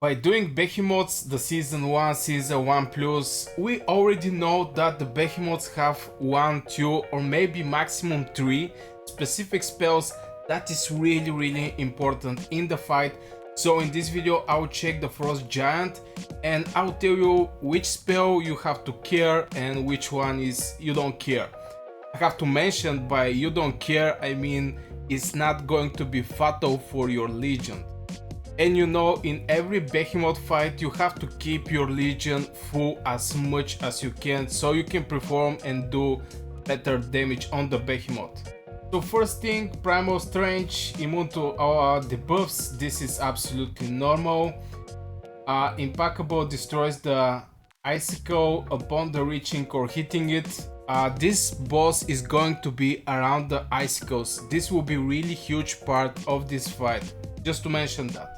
By doing Behemoths, the Season 1, Season 1 Plus, we already know that the Behemoths have 1, 2 or maybe maximum 3 specific spells that is really important in the fight. So in this video I'll check the Frost Giant and I'll tell you which spell you have to care and which one is you don't care. I have to mention by you don't care, I mean it's not going to be fatal for your Legion. And you know, in every Behemoth fight you have to keep your Legion full as much as you can so you can perform and do better damage on the Behemoth. So first thing, Primal Strange, immune to our debuffs, this is absolutely normal. Impeccable destroys the icicle upon the reaching or hitting it. This boss is going to be around the icicles. This will be really huge part of this fight, just to mention that.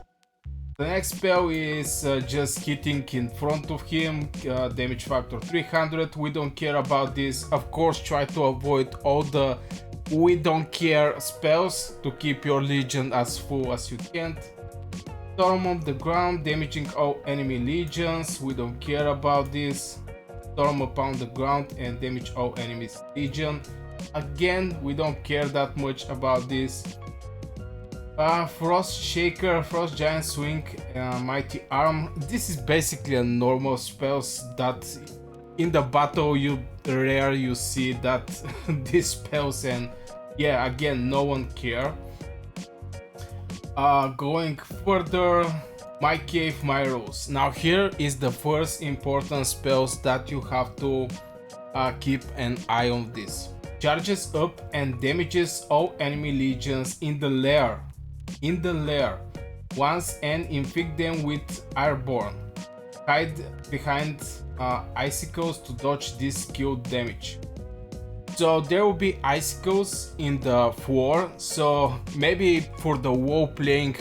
The next spell is just hitting in front of him, damage factor 300, we don't care about this. Of course try to avoid all the we don't care spells to keep your Legion as full as you can. Storm on the ground, damaging all enemy legions, we don't care about this. Storm upon the ground and damage all enemies legion. Again, we don't care that much about this. Frost Shaker, Frost Giant Swing, Mighty Arm. This is basically a normal spells that in the battle you see that these spells, and yeah, again, no one care. Going further, My Cave, My Rules. Now here is the first important spells that you have to keep an eye on this. Charges up and damages all enemy legions in the lair once and inflict them with airborne. Hide behind icicles to dodge this skill damage. So there will be icicles in the floor, so maybe for the WoW playing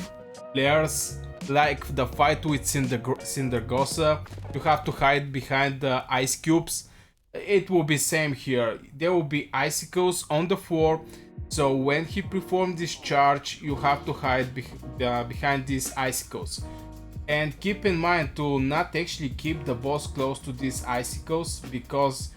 players like the fight with Cindergosa, you have to hide behind the ice cubes. It will be same here, there will be icicles on the floor. So when he performs this charge, you have to hide behind these icicles. And keep in mind to not actually keep the boss close to these icicles, because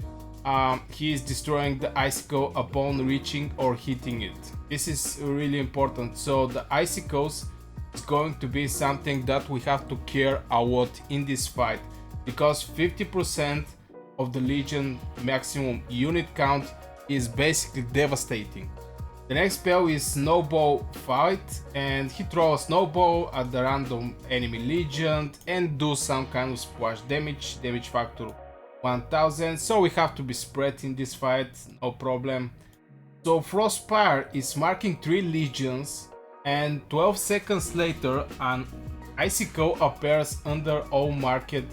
he is destroying the icicle upon reaching or hitting it. This is really important. So the icicles is going to be something that we have to care a lot in this fight, because 50% of the Legion maximum unit count is basically devastating. The next spell is Snowball Fight, and he throws a snowball at the random enemy legion and do some kind of splash damage, damage factor 1000, so we have to be spread in this fight, no problem. So Frostfire is marking 3 legions, and 12 seconds later an icicle appears under all marked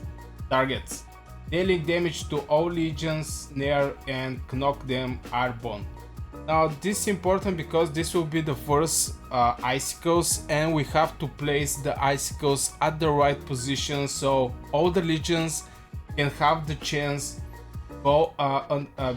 targets, dealing damage to all legions near and knock them airborne. Now this is important because this will be the first icicles, and we have to place the icicles at the right position so all the legions can have the chance go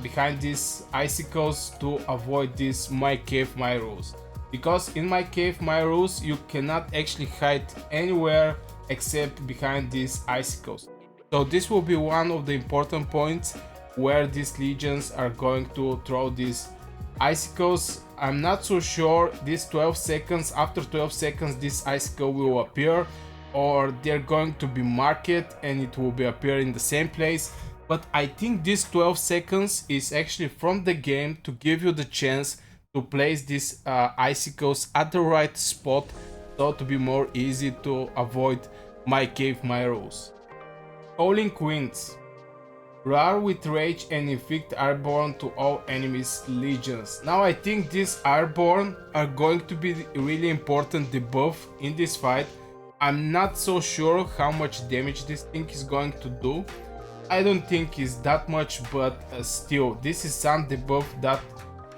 behind these icicles to avoid this My Cave, My Rules. Because in My Cave, My Rules you cannot actually hide anywhere except behind these icicles. So this will be one of the important points where these legions are going to throw these icicles. I'm not so sure these 12 seconds, after 12 seconds this icicle will appear, or they're going to be marked and it will be appear in the same place. But I think this 12 seconds is actually from the game to give you the chance to place these icicles at the right spot, so to be more easy to avoid My Cave, My Rules. Howling Winds. Roar with rage and inflict airborne to all enemies legions. Now I think these airborne are going to be really important debuff in this fight. I'm not so sure how much damage this thing is going to do. I don't think it's that much, but still this is some debuff that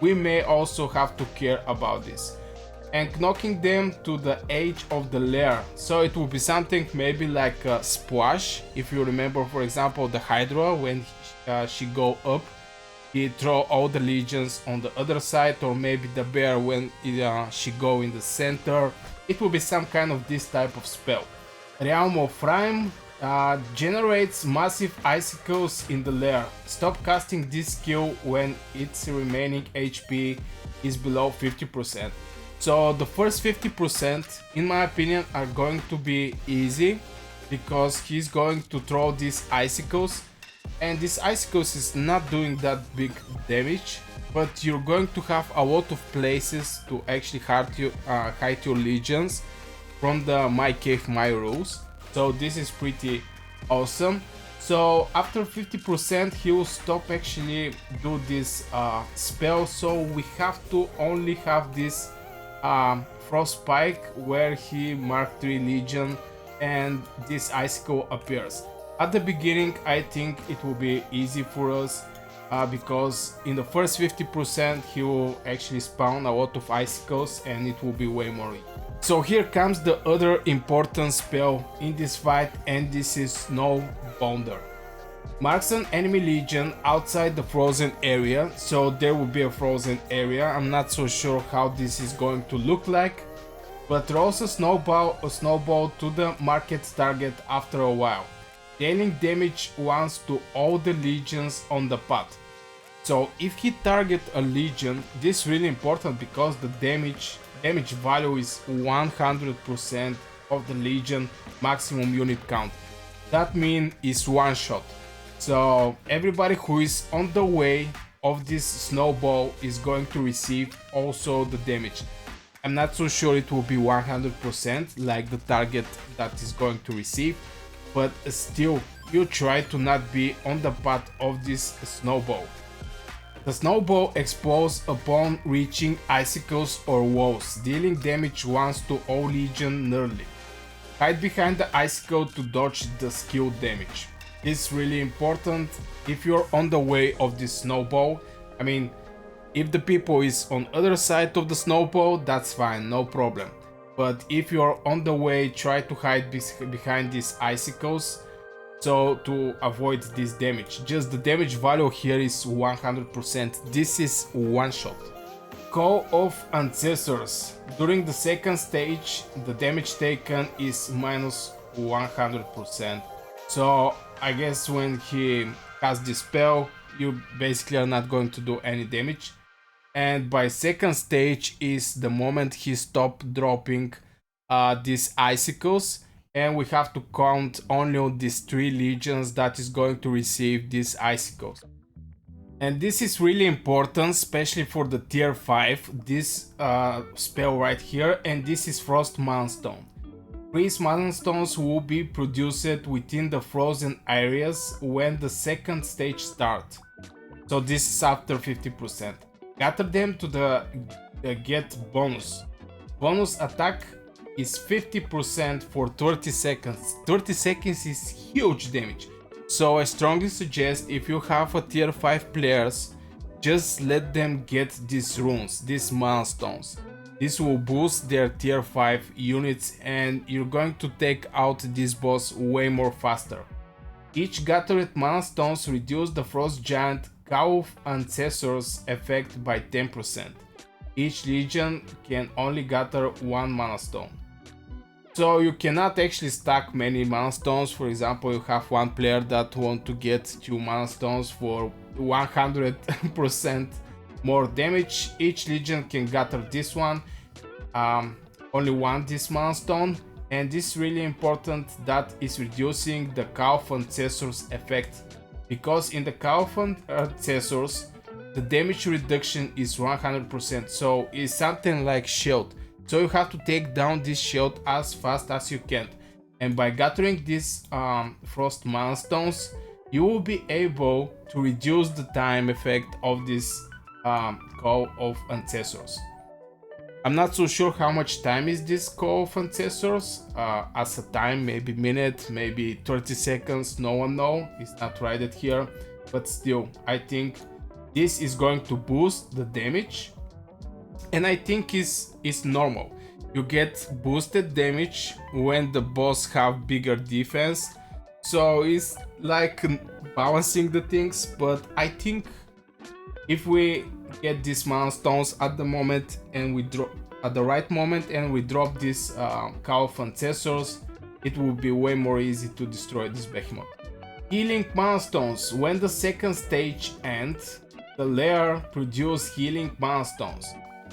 we may also have to care about this. And knocking them to the edge of the lair, so it will be something maybe like a splash. If you remember, for example, the Hydra, when she go up, he throw all the legions on the other side, or maybe the bear when she go in the center. It will be some kind of this type of spell. Realm of Rime generates massive icicles in the lair. Stop casting this skill when its remaining HP is below 50%. So the first 50%, in my opinion, are going to be easy because he's going to throw these icicles, and these icicles is not doing that big damage, but you're going to have a lot of places to actually hide your legions from the My Cave My Rules. So this is pretty awesome. So after 50% he will stop actually do this spell, so we have to only have this Frost Spike where he marked 3 legion and this icicle appears. At the beginning I think it will be easy for us because in the first 50% he will actually spawn a lot of icicles and it will be way more easy. So here comes the other important spell in this fight, and this is Snow Bounder. Marks an enemy legion outside the frozen area, so there will be a frozen area. I'm not so sure how this is going to look like, but throws a snowball to the marked target after a while, dealing damage once to all the legions on the path. So if he target a legion, this is really important because the damage value is 100% of the legion maximum unit count. That means it's one shot. So everybody who is on the way of this snowball is going to receive also the damage. I'm not so sure it will be 100% like the target that is going to receive, but still you try to not be on the path of this snowball. The snowball explodes upon reaching icicles or walls, dealing damage once to all legion nearly. Hide behind the icicle to dodge the skill damage. This is really important if you're on the way of this snowball. I mean, if the people is on other side of the snowball, that's fine, no problem. But if you're on the way, try to hide behind these icicles, so to avoid this damage. Just the damage value here is 100%. This is one shot. Call of Ancestors. During the second stage, the damage taken is minus 100%. So I guess when he casts this spell, you basically are not going to do any damage. And by second stage is the moment he stopped dropping these icicles, and we have to count only on these 3 legions that is going to receive these icicles. And this is really important, especially for the tier 5, this spell right here, and this is Frost Moonstone. 3 Moonstones will be produced within the frozen areas when the second stage starts. So this is after 50%. Gather them to the get bonus. Bonus attack is 50% for 30 seconds. 30 seconds is huge damage. So I strongly suggest if you have a tier 5 players, just let them get these runes, these milestones. This will boost their tier 5 units and you're going to take out this boss way more faster. Each gathered milestones reduce the Frost Giant Call of Ancestors effect by 10%. Each legion can only gather 1 milestone. So you cannot actually stack many milestones. For example, you have one player that want to get 2 milestones for 100% more damage. Each legion can gather this one, only one this milestone, and this is really important that is reducing the Call of Ancestors effect, because in the Call of Ancestors the damage reduction is 100%, so it's something like shield. So you have to take down this shield as fast as you can, and by gathering these frost milestones you will be able to reduce the time effect of this Call of Ancestors. I'm not so sure how much time is this Call of Ancestors, as a time, maybe minute, maybe 30 seconds, no one know, it's not rated here, but still I think this is going to boost the damage, and I think it's normal. You get boosted damage when the boss have bigger defense, so it's like balancing the things, but I think if we get these milestones at the moment and we drop at the right moment and we drop this Call of Ancestors, it will be way more easy to destroy this behemoth. Healing mana stones. When the second stage ends, the lair produces healing mana stones.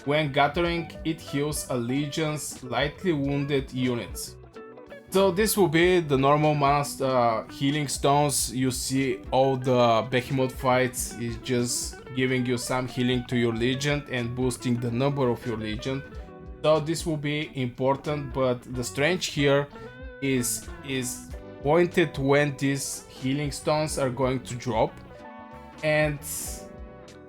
When gathering, it heals a legion's lightly wounded units. So this will be the normal mana healing stones. You see all the behemoth fights is just giving you some healing to your legion and boosting the number of your legion. So this will be important, but the strange here is pointed when these healing stones are going to drop, and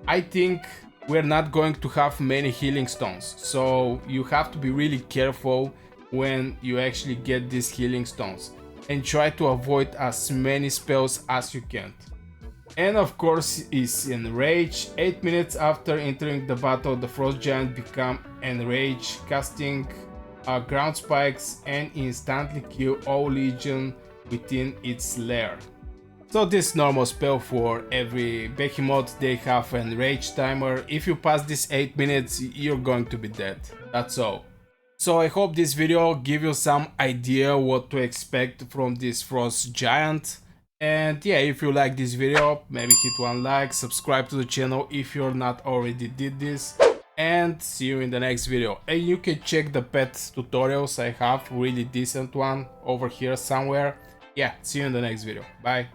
I think we're not going to have many healing stones, so you have to be really careful when you actually get these healing stones and try to avoid as many spells as you can. And of course is enraged. 8 minutes after entering the battle, the frost giant become enraged, casting ground spikes and instantly kill all legion within its lair. So this normal spell for every behemoth. They have an enrage timer. If you pass this 8 minutes, you're going to be dead. That's all. So I hope this video give you some idea what to expect from this frost giant. And yeah, if you like this video, maybe hit one like, subscribe to the channel if you're not already did this, and see you in the next video. And you can check the pet tutorials. I have really decent one over here somewhere. Yeah, see you in the next video. Bye.